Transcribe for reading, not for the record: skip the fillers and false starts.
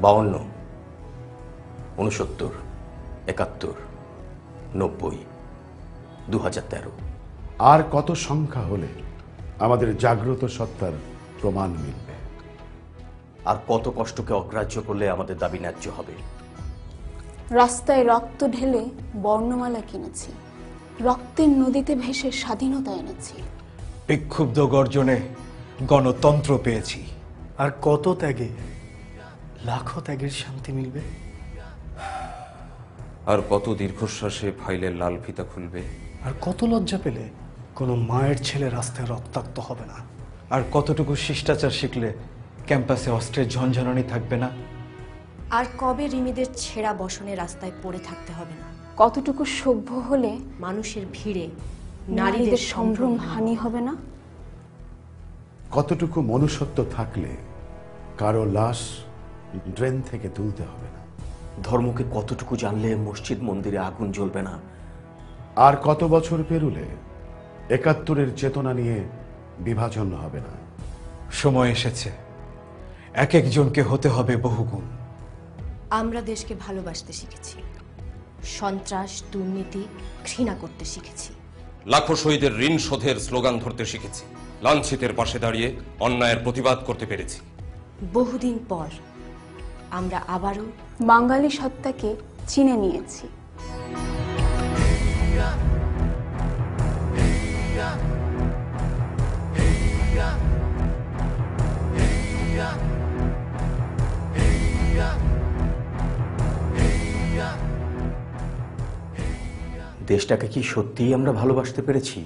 52, 69, 71, 90, 2013। আর কত সংখ্যা হলে আমাদের জাগ্রত সত্তার প্রমাণ মিলবে? আর কত কষ্টকে অগ্রাহ্য করলে আমাদের দাবি ন্যায্য হবে? রাস্তায় রক্ত ঢেলে বর্ণমালা কিনেছি, রক্তের নদীতে ভেসে স্বাধীনতা এনেছি। বিক্ষুব্ধ গর্জনে গণতন্ত্র পেয়েছি। আর কত ত্যাগে লাখো ত্যাগের শান্তি মিলবে? আর কত দীর্ঘশ্বাসে ফাইলের লাল ফিতা খুলবে? আর কত লজ্জা পেলে কোনো মায়ের ছেলে রাস্তায় রক্তাক্ত হবে না? আর কতটুকু শিষ্টাচার শিখলে ক্যাম্পাসে অস্ত্রের ঝনঝনানি থাকবে না? আর কবে রিমিদের ছেঁড়া বসনে রাস্তায় পড়ে থাকতে হবে না? কতটুকু সভ্য হলে মানুষের ভিড়ে নারীদের সম্ভ্রম হানি হবে না? কতটুকু মনুষ্যত্ব থাকলে কারো লাশ ড্রেন থেকে তুলতে হবে না? ধর্মকে কতটুকু জানলে মসজিদ মন্দিরে আগুন জ্বলবে না? আর কত বছর পেরুলে ৭১-এর চেতনা নিয়ে বিভাজন হবে না? সময় এসেছে, এক একজনকে হতে হবে বহুগুণ। আমরা দেশকে ভালোবাসতে শিখেছি, সন্ত্রাস দুর্নীতি ঘৃণা করতে শিখেছি। লাখো শহীদের ঋণ শোধের স্লোগান ধরতে শিখেছি। লাঞ্ছিতের পাশে দাঁড়িয়ে অন্যায়ের প্রতিবাদ করতে পেরেছি। বহুদিন পর আমরা আবারও বাঙালি সত্তাকে চিনে নিয়েছি। দেশটাকে কি সত্যিই আমরা ভালোবাসতে পেরেছি?